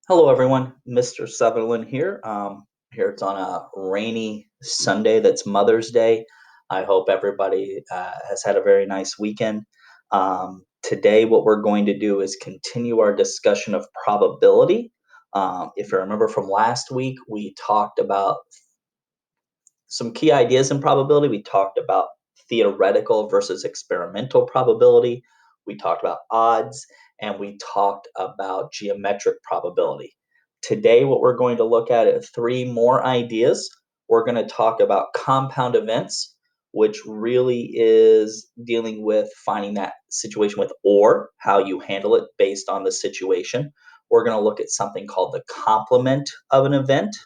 Hello, everyone. Mr. Sutherland here. Here it's on a rainy Sunday that's Mother's Day. I hope everybody has had a very nice weekend. Today, what we're going to do is continue our discussion of probability. If you remember from last week, we talked about some key ideas in probability. We talked about theoretical versus experimental probability. We talked about odds, and we talked about geometric probability. Today, what we're going to look at are three more ideas. We're going to talk about compound events, which really is dealing with finding that situation with or, how you handle it based on the situation. We're going to look at something called the complement of an event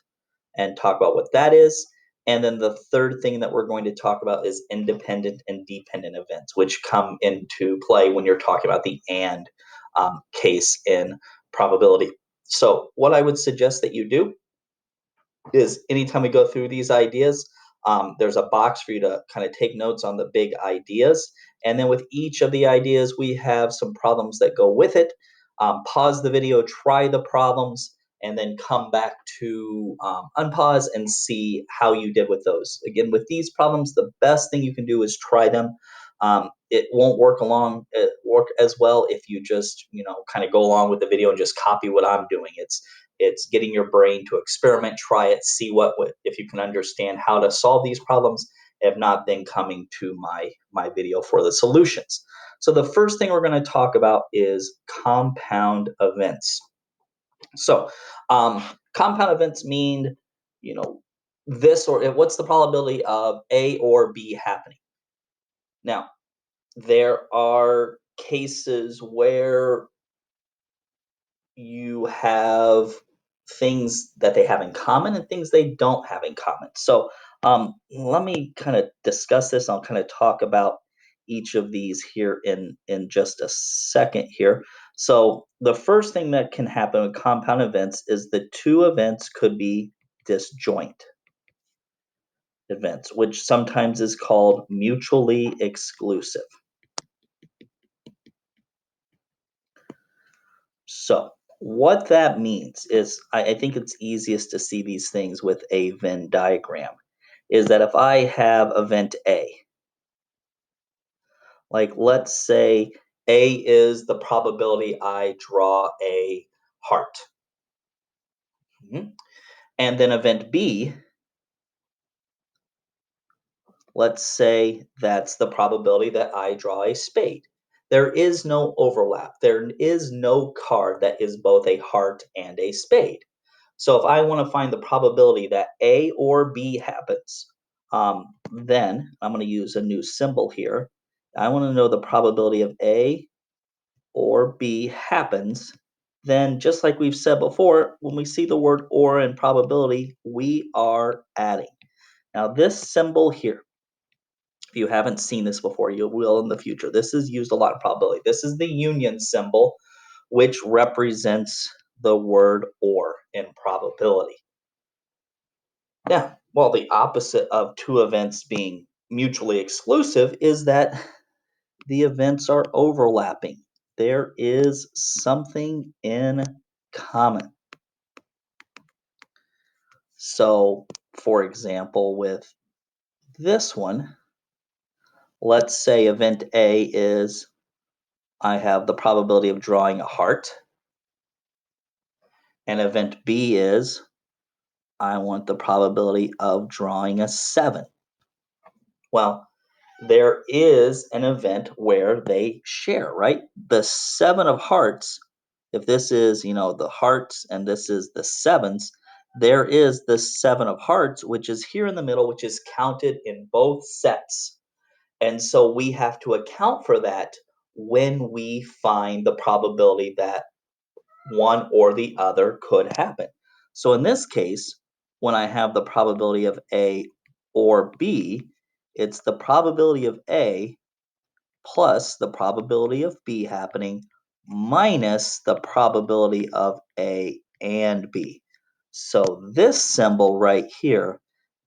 and talk about what that is. And then the third thing that we're going to talk about is independent and dependent events, which come into play when you're talking about the and case in probability. So what I would suggest that you do is anytime we go through these ideas, there's a box for you to kind of take notes on the big ideas. And then with each of the ideas, we have some problems that go with it. Pause the video, try the problems, and then come back to unpause and see how you did with those. Again, with these problems, the best thing you can do is try them. It won't work as well if you just kind of go along with the video and just copy what I'm doing. It's getting your brain to experiment, try it, see if you can understand how to solve these problems. If not, then coming to my video for the solutions. So the first thing we're going to talk about is compound events. So compound events mean, this or what's the probability of A or B happening? Now, there are cases where you have things that they have in common and things they don't have in common. So let me kind of discuss this. I'll kind of talk about each of these here in just a second here. So the first thing that can happen with compound events is the two events could be disjoint events, which sometimes is called mutually exclusive. So what that means is I think it's easiest to see these things with a Venn diagram, is that if I have event A, like let's say A is the probability I draw a heart. And then event B, let's say that's the probability that I draw a spade. There is no overlap. There is no card that is both a heart and a spade. So if I want to find the probability that A or B happens, then I'm going to use a new symbol here. I want to know the probability of A or B happens. Then, just like we've said before, when we see the word or in probability, we are adding. Now, this symbol here, if you haven't seen this before, you will in the future. This is used a lot in probability. This is the union symbol, which represents the word or in probability. Yeah, well, the opposite of two events being mutually exclusive is that the events are overlapping. There is something in common. So, for example, with this one, let's say event A is I have the probability of drawing a heart, and event B is I want the probability of drawing a 7. Well, there is an event where they share, right? The 7 of hearts, if this is, the hearts and this is the sevens, there is the 7 of hearts, which is here in the middle, which is counted in both sets. And so we have to account for that when we find the probability that one or the other could happen. So in this case, when I have the probability of A or B, it's the probability of A plus the probability of B happening minus the probability of A and B. So this symbol right here,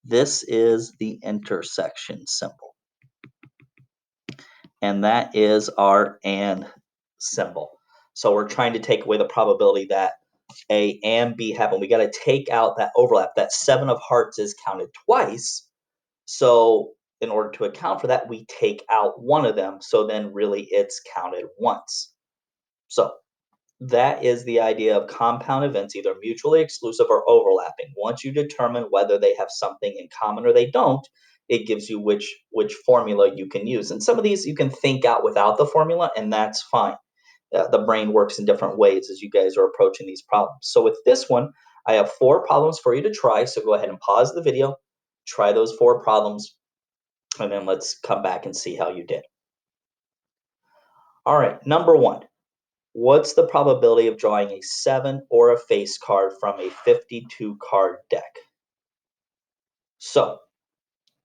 this is the intersection symbol. And that is our and symbol. So we're trying to take away the probability that A and B happen. We got to take out that overlap. That 7 of hearts is counted twice. So in order to account for that, we take out one of them. So then really it's counted once. So that is the idea of compound events, either mutually exclusive or overlapping. Once you determine whether they have something in common or they don't, it gives you which formula you can use. And some of these you can think out without the formula, and that's fine. The brain works in different ways as you guys are approaching these problems. So with this one, I have 4 problems for you to try. So go ahead and pause the video, try those 4 problems, and then let's come back and see how you did. All right, number 1. What's the probability of drawing a 7 or a face card from a 52 card deck? So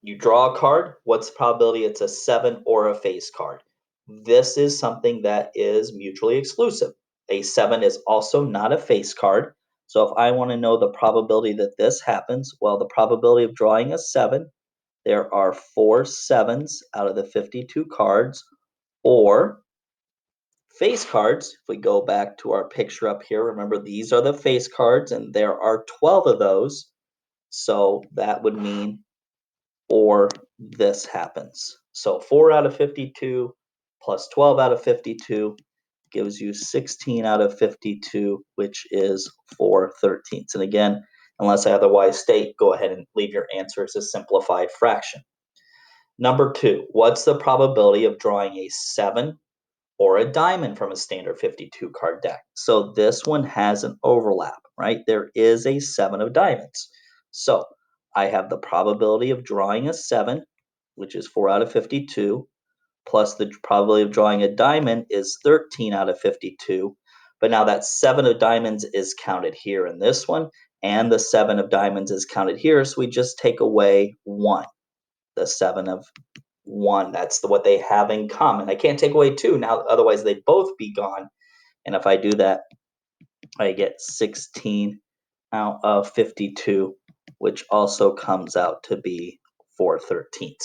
you draw a card. What's the probability it's a 7 or a face card? This is something that is mutually exclusive. A 7 is also not a face card. So if I want to know the probability that this happens, well, the probability of drawing a 7, there are 4 7s out of the 52 cards, or face cards. If we go back to our picture up here, remember these are the face cards and there are 12 of those. So that would mean, or this happens. So 4 out of 52 plus 12 out of 52 gives you 16 out of 52, which is 4/13. And again, unless I otherwise state, go ahead and leave your answer as a simplified fraction. Number 2, what's the probability of drawing a 7 or a diamond from a standard 52 card deck? So this one has an overlap, right? There is a 7 of diamonds. So I have the probability of drawing a 7, which is 4 out of 52, plus the probability of drawing a diamond is 13 out of 52. But now that 7 of diamonds is counted here in this one, and the 7 of diamonds is counted here, so we just take away 1, the 7 of 1. That's what they have in common. I can't take away 2 now, otherwise they'd both be gone. And if I do that, I get 16 out of 52, which also comes out to be 4/13.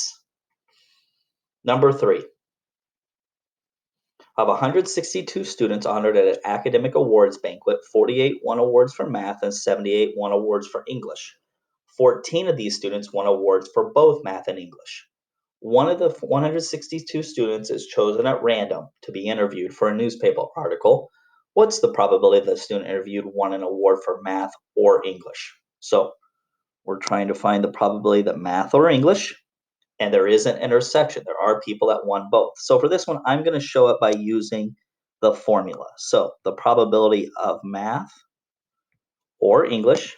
Number 3. Of 162 students honored at an academic awards banquet, 48 won awards for math and 78 won awards for English. 14 of these students won awards for both math and English. One of the 162 students is chosen at random to be interviewed for a newspaper article. What's the probability that the student interviewed won an award for math or English? So we're trying to find the probability that math or English, and there is an intersection. There are people that won both. So for this one, I'm going to show it by using the formula. So the probability of math or English,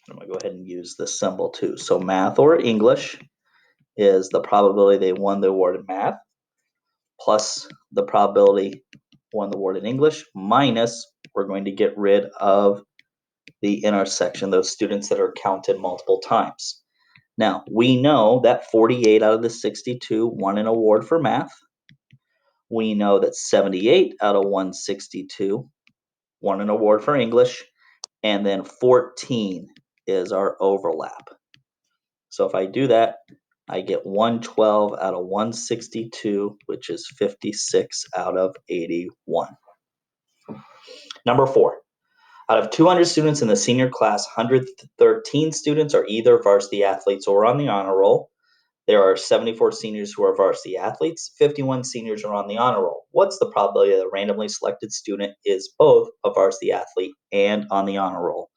I'm going to go ahead and use the symbol too. So math or English is the probability they won the award in math, plus the probability won the award in English, minus, we're going to get rid of the intersection, those students that are counted multiple times. Now, we know that 48 out of the 62 won an award for math. We know that 78 out of 162 won an award for English, and then 14 is our overlap. So if I do that, I get 112 out of 162, which is 56 out of 81. Number 4, out of 200 students in the senior class, 113 students are either varsity athletes or on the honor roll. There are 74 seniors who are varsity athletes, 51 seniors are on the honor roll. What's the probability that a randomly selected student is both a varsity athlete and on the honor roll?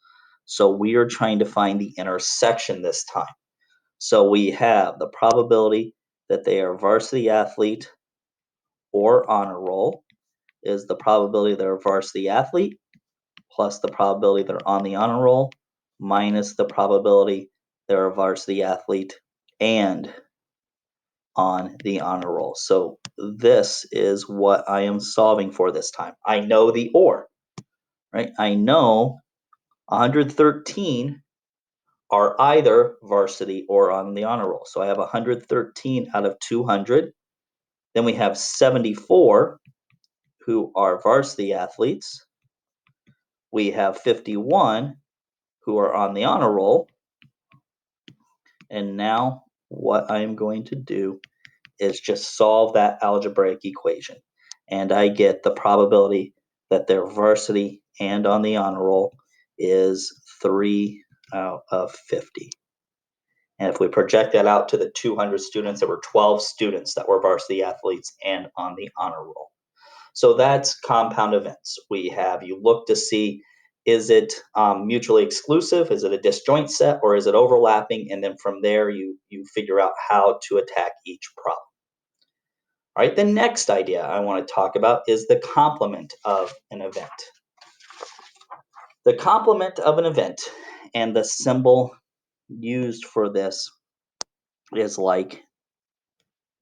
So we are trying to find the intersection this time. So we have the probability that they are varsity athlete or honor roll is the probability they're a varsity athlete plus the probability they're on the honor roll minus the probability they're a varsity athlete and on the honor roll. So this is what I am solving for this time. I know the or, right? I know 113 are either varsity or on the honor roll. So I have 113 out of 200. Then we have 74 who are varsity athletes. We have 51 who are on the honor roll. And now what I'm going to do is just solve that algebraic equation. And I get the probability that they're varsity and on the honor roll is 3 out of 50. And if we project that out to the 200 students, there were 12 students that were varsity athletes and on the honor roll. So that's compound events. You look to see, is it mutually exclusive? Is it a disjoint set, or is it overlapping? And then from there, you figure out how to attack each problem. All right, the next idea I want to talk about is the complement of an event. The complement of an event, and the symbol used for this is like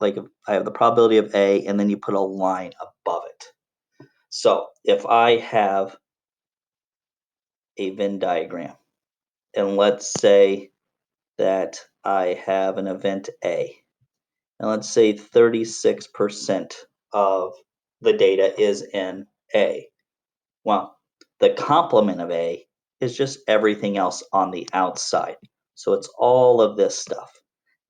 I have the probability of A, and then you put a line above it. So if I have a Venn diagram, and let's say that I have an event A, and let's say 36% of the data is in A. Well, the complement of A is just everything else on the outside. So it's all of this stuff.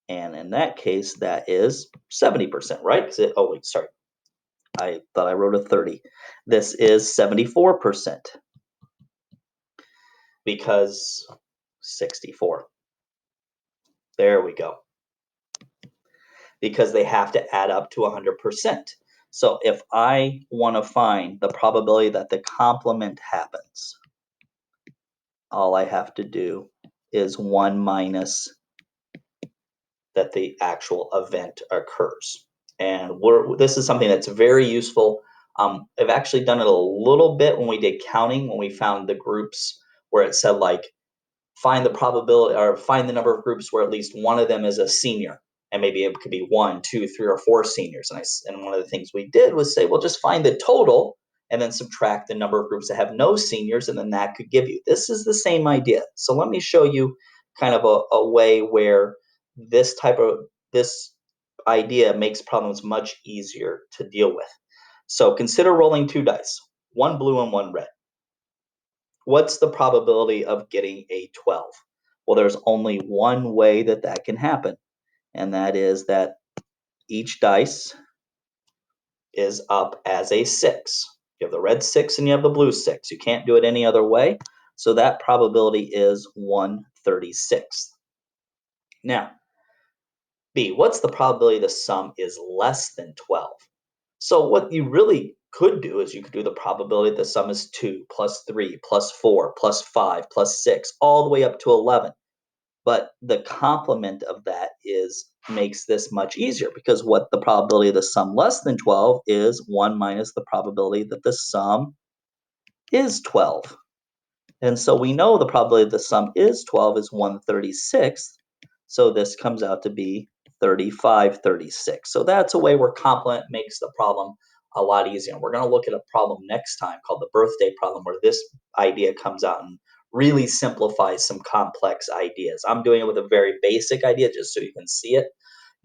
And in that case, that is 70%, right? Oh, wait, sorry. I thought I wrote a 30. This is 74% because 64. There we go. Because they have to add up to 100%. So if I want to find the probability that the complement happens, all I have to do is 1 minus that the actual event occurs. And this is something that's very useful. I've actually done it a little bit when we did counting, when we found the groups where it said like, find the probability or find the number of groups where at least one of them is a senior. And maybe it could be 1, 2, 3, or 4 seniors. And one of the things we did was say, well, just find the total and then subtract the number of groups that have no seniors, and then that could give you. This is the same idea. So let me show you kind of a way where this idea makes problems much easier to deal with. So consider rolling 2 dice, 1 blue and 1 red. What's the probability of getting a 12? Well, there's only one way that that can happen, and that is that each dice is up as a 6. You have the red 6 and you have the blue 6. You can't do it any other way, so that probability is 1/36. Now, B, what's the probability the sum is less than 12? So what you really could do is you could do the probability that the sum is 2 plus 3 plus 4 plus 5 plus 6 all the way up to 11. But the complement of that makes this much easier, because what the probability of the sum less than 12 is 1 minus the probability that the sum is 12. And so we know the probability of the sum is 12 is 1/36. So this comes out to be 35/36. So that's a way where complement makes the problem a lot easier. And we're going to look at a problem next time called the birthday problem, where this idea comes out and really simplifies some complex ideas. I'm doing it with a very basic idea just so you can see it.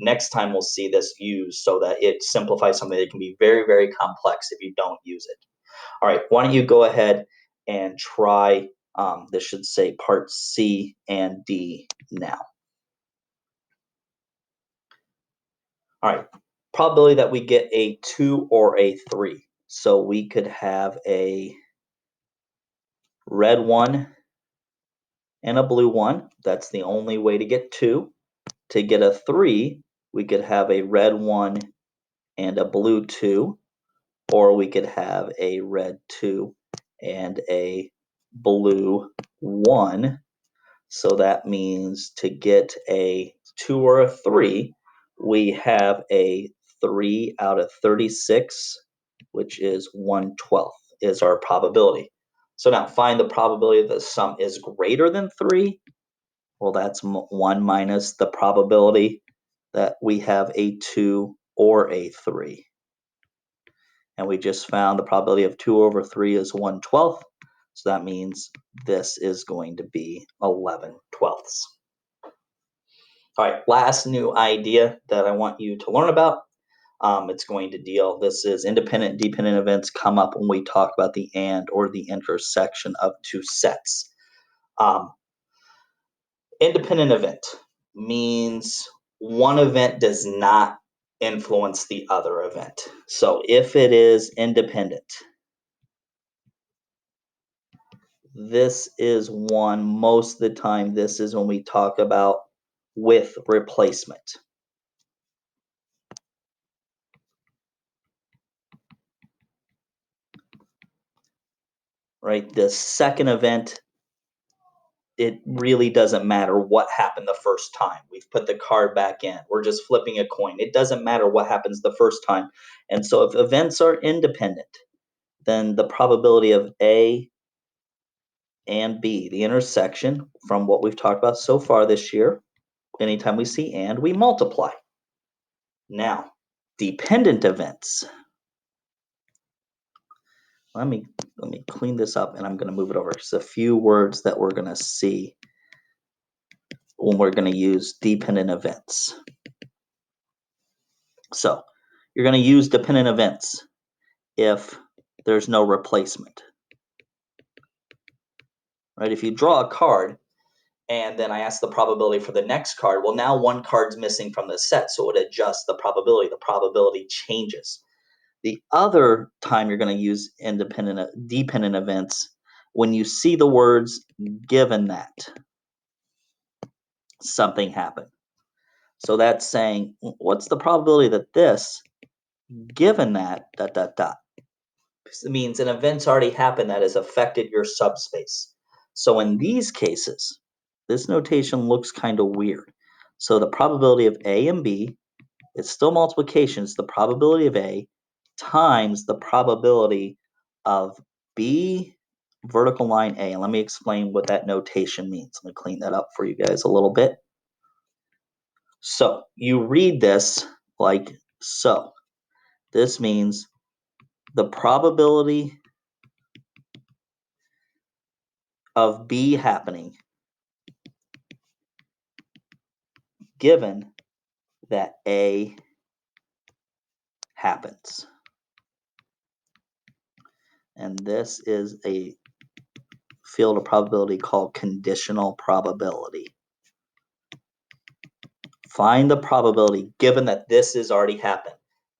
Next time we'll see this used so that it simplifies something that can be very, very complex if you don't use it. All right, why don't you go ahead and try, this should say part C and D now. All right, probability that we get a 2 or a 3. So we could have a red 1 and a blue 1. That's the only way to get 2. To get a 3, we could have a red 1 and a blue 2, or we could have a red 2 and a blue 1. So that means to get a 2 or a 3, we have a 3 out of 36, which is 1/12 is our probability. So now find the probability that the sum is greater than 3. Well, that's 1 minus the probability that we have a 2 or a 3. And we just found the probability of 2 over 3 is 1/12. So that means this is going to be 11/12. All right, last new idea that I want you to learn about. This is independent and dependent events come up when we talk about the and or the intersection of two sets. Independent event means one event does not influence the other event. So if it is independent, This is one, most of the time, this is when we talk about with replacement. Right? The second event, it really doesn't matter what happened the first time. We've put the card back in. We're just flipping a coin. It doesn't matter what happens the first time. And so if events are independent, then the probability of A and B, the intersection from what we've talked about so far this year, anytime we see and, we multiply. Now, dependent events. Let me clean this up and I'm going to move it over. Just a few words that we're going to see when we're going to use dependent events. So, you're going to use dependent events if there's no replacement. Right? If you draw a card and then I ask the probability for the next card, well, now one card's missing from the set, so it adjusts the probability. The probability changes. The other time you're going to use dependent events when you see the words given that something happened. So that's saying, what's the probability that this, given that, dot, dot, dot. It means an event's already happened that has affected your subspace. So in these cases, this notation looks kind of weird. So the probability of A and B, it's still multiplication. It's the probability of A times the probability of B vertical line A. And let me explain what that notation means. Let me clean that up for you guys a little bit. So you read this like so. This means the probability of B happening given that A happens. And this is a field of probability called conditional probability. Find the probability given that this has already happened.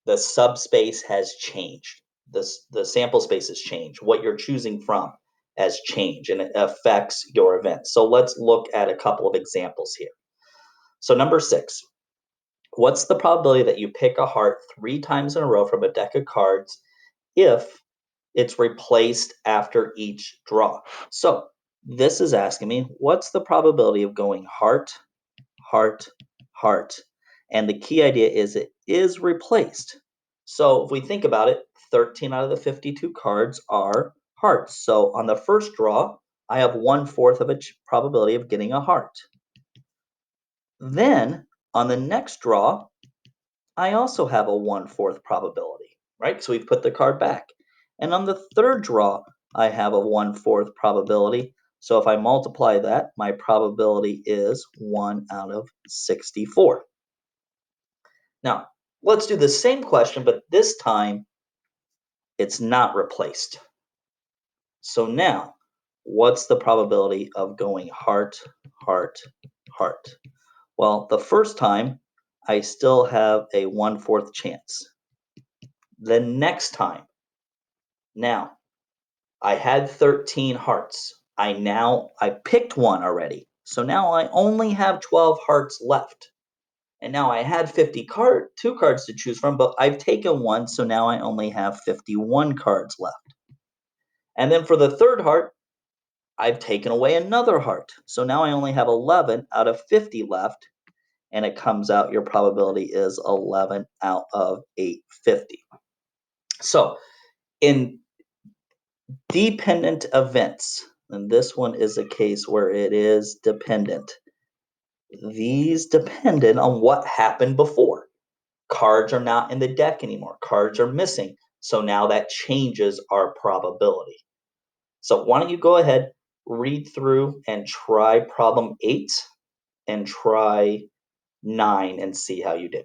The subspace has changed. The sample space has changed. What you're choosing from has changed and it affects your event. So let's look at a couple of examples here. So number 6, what's the probability that you pick a heart 3 times in a row from a deck of cards if it's replaced after each draw? So this is asking me, what's the probability of going heart, heart, heart? And the key idea is it is replaced. So if we think about it, 13 out of the 52 cards are hearts. So on the first draw, I have 1/4 of a probability of getting a heart. Then on the next draw, I also have a 1/4 probability, right? So we've put the card back. And on the third draw, I have a 1/4 probability. So if I multiply that, my probability is 1 out of 64. Now, let's do the same question, but this time it's not replaced. So now, what's the probability of going heart, heart, heart? Well, the first time, I still have a 1/4 chance. The next time, now, I had 13 hearts. I picked one already. So now I only have 12 hearts left. And now I had 2 cards to choose from, but I've taken one, so now I only have 51 cards left. And then for the third heart, I've taken away another heart. So now I only have 11 out of 50 left, and it comes out your probability is 11 out of 850. So in dependent events, and this one is a case where it is dependent. These depended on what happened before. Cards are not in the deck anymore. Cards are missing. So now that changes our probability. So why don't you go ahead, read through and try problem 8 and try 9 and see how you did.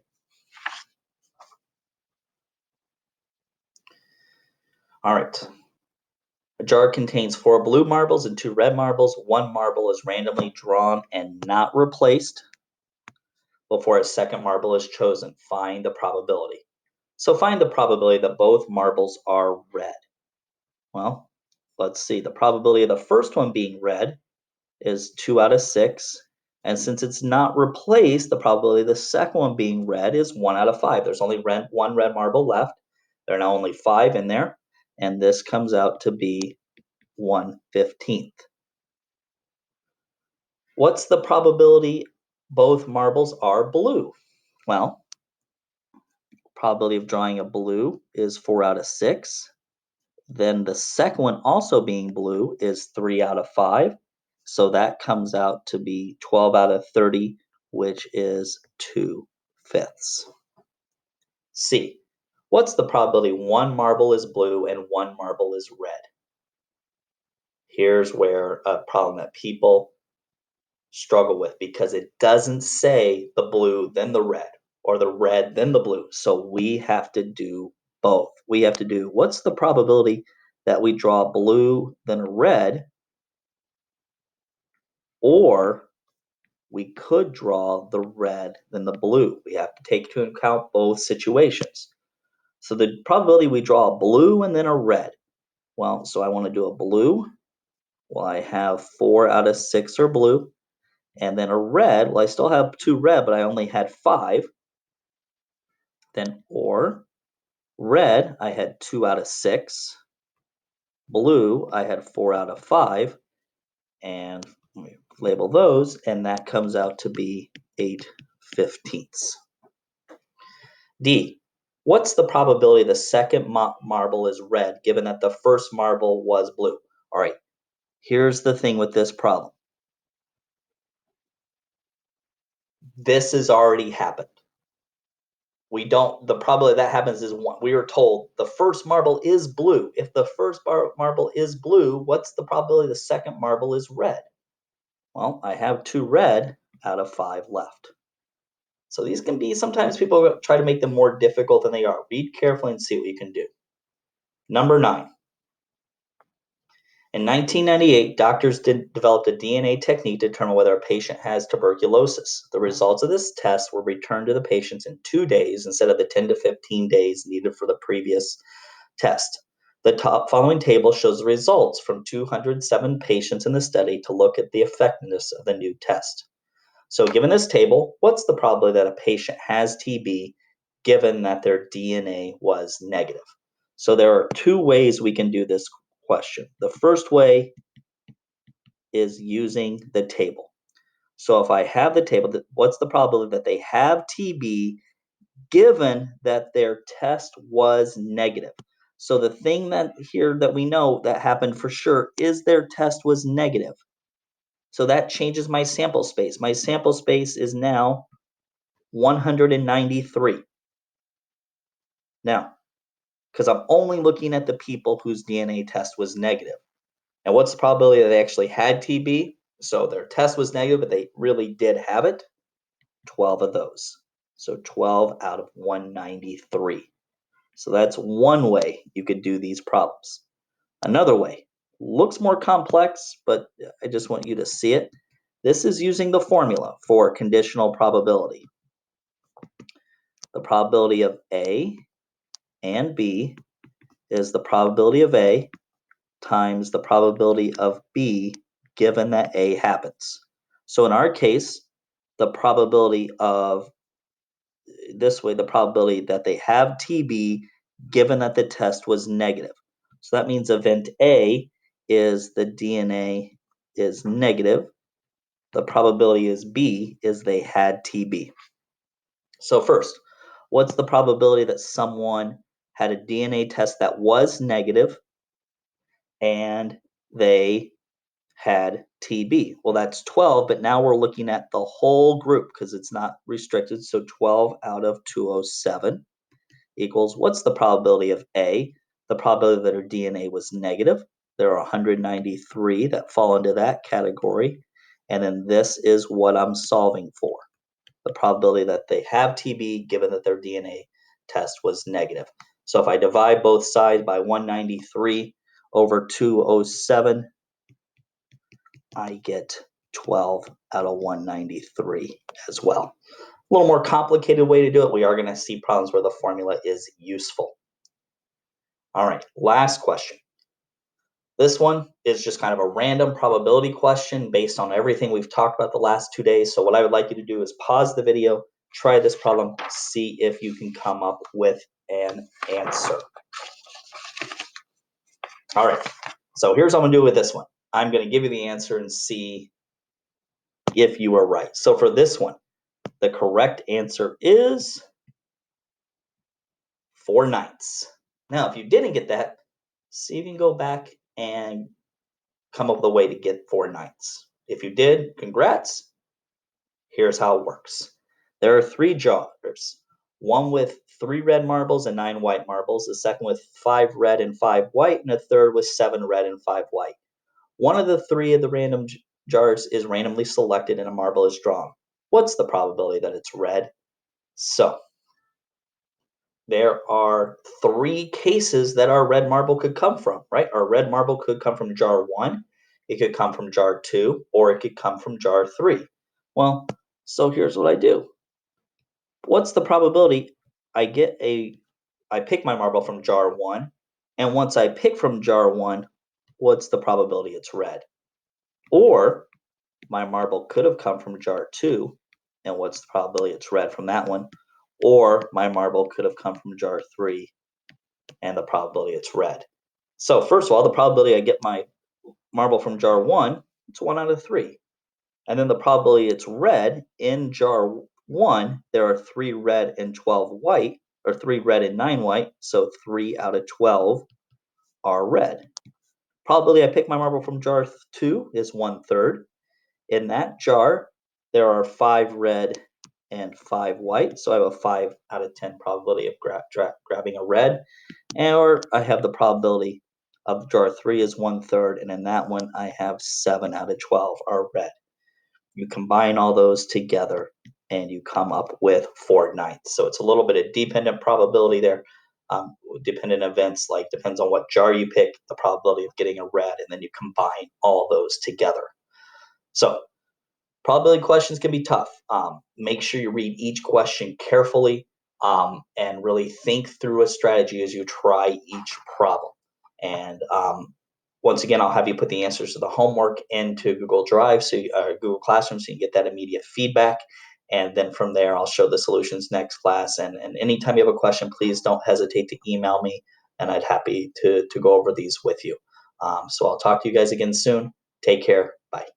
All right. A jar contains 4 blue marbles and 2 red marbles. 1 marble is randomly drawn and not replaced before a second marble is chosen. Find the probability. So find the probability that both marbles are red. Well, let's see, the probability of the first one being red is 2 out of 6. And since it's not replaced, the probability of the second one being red is 1 out of 5. There's only one red marble left. There are now only 5 in there. And this comes out to be 1/15. What's the probability both marbles are blue? Well, probability of drawing a blue is 4 out of 6. Then the second one also being blue is 3 out of 5. So that comes out to be 12 out of 30, which is 2/5. C. What's the probability one marble is blue and one marble is red? Here's where a problem that people struggle with, because it doesn't say the blue, then the red, or the red, then the blue. So we have to do both. We have to do, what's the probability that we draw blue, then a red, or we could draw the red, then the blue. We have to take into account both situations. So the probability we draw a blue and then a red. Well, so I want to do a blue. Well, I have 4 out of 6 are blue. And then a red, well, I still have 2 red, but I only had 5. Then or red, I had 2 out of 6. Blue, I had 4 out of 5. And let me label those, and that comes out to be 8/15. D. What's the probability the second marble is red, given that the first marble was blue? All right, here's the thing with this problem. This has already happened. The probability that happens is 1. We were told the first marble is blue. If the first marble is blue, what's the probability the second marble is red? Well, I have 2 red out of 5 left. So these can be, sometimes people try to make them more difficult than they are. Read carefully and see what you can do. Number 9. In 1998, doctors developed a DNA technique to determine whether a patient has tuberculosis. The results of this test were returned to the patients in 2 days instead of the 10 to 15 days needed for the previous test. The top following table shows the results from 207 patients in the study to look at the effectiveness of the new test. So given this table, what's the probability that a patient has TB given that their DNA was negative? So there are 2 ways we can do this question. The first way is using the table. So if I have the table, what's the probability that they have TB given that their test was negative? So the thing that here that we know that happened for sure is their test was negative. So that changes my sample space. My sample space is now 193. Now, because I'm only looking at the people whose DNA test was negative. And what's the probability that they actually had TB? So their test was negative, but they really did have it. 12 of those. So 12 out of 193. So that's one way you could do these problems. Another way, looks more complex, but I just want you to see it. This is using the formula for conditional probability. The probability of A and B is the probability of A times the probability of B given that A happens. So in our case, the probability of the probability that they have TB given that the test was negative. So that means event A is the DNA is negative. The probability is B is they had TB. So first, what's the probability that someone had a DNA test that was negative and they had TB? Well, that's 12, but now we're looking at the whole group because it's not restricted. So 12 out of 207 equals, what's the probability of A? The probability that her DNA was negative. There are 193 that fall into that category. And then this is what I'm solving for. The probability that they have TB given that their DNA test was negative. So if I divide both sides by 193 over 207, I get 12 out of 193 as well. A little more complicated way to do it. We are going to see problems where the formula is useful. All right, last question. This one is just kind of a random probability question based on everything we've talked about the last 2 days. So what I would like you to do is pause the video, try this problem, see if you can come up with an answer. All right, so here's what I'm gonna do with this one. I'm gonna give you the answer and see if you are right. So for this one, the correct answer is 4/9. Now, if you didn't get that, see if you can go back and come up with a way to get 4/9. If you did, congrats. Here's how it works. There are 3 jars, one with 3 red marbles and 9 white marbles, the second with 5 red and 5 white, and a third with 7 red and 5 white. One of the 3 of the random jars is randomly selected and a marble is drawn. What's the probability that it's red? So there are 3 cases that our red marble could come from, right? Our red marble could come from jar 1, it could come from jar 2, or it could come from jar 3. Well, so here's what I do. What's the probability I pick my marble from jar 1, and once I pick from jar 1, what's the probability it's red? Or my marble could have come from jar 2, and what's the probability it's red from that one? Or my marble could have come from jar 3, and the probability it's red. So first of all, the probability I get my marble from jar 1, it's 1 out of 3. And then the probability it's red in jar 1, there are 3 red and 12 white, or 3 red and 9 white, so 3 out of 12 are red. Probability I pick my marble from jar 2 is 1/3. In that jar, there are 5 red and 5 white, so I have a 5 out of 10 probability of grabbing a red. Or I have the probability of jar 3 is 1/3, and in that one, I have 7 out of 12 are red. You combine all those together and you come up with 4/9. So it's a little bit of dependent probability there. Dependent events, like depends on what jar you pick, the probability of getting a red, and then you combine all those together. So probability questions can be tough. Make sure you read each question carefully, and really think through a strategy as you try each problem. And once again, I'll have you put the answers to the homework into Google Drive, Google Classroom, so you get that immediate feedback. And then from there, I'll show the solutions next class. And anytime you have a question, please don't hesitate to email me, and I'd happy to go over these with you. So I'll talk to you guys again soon. Take care. Bye.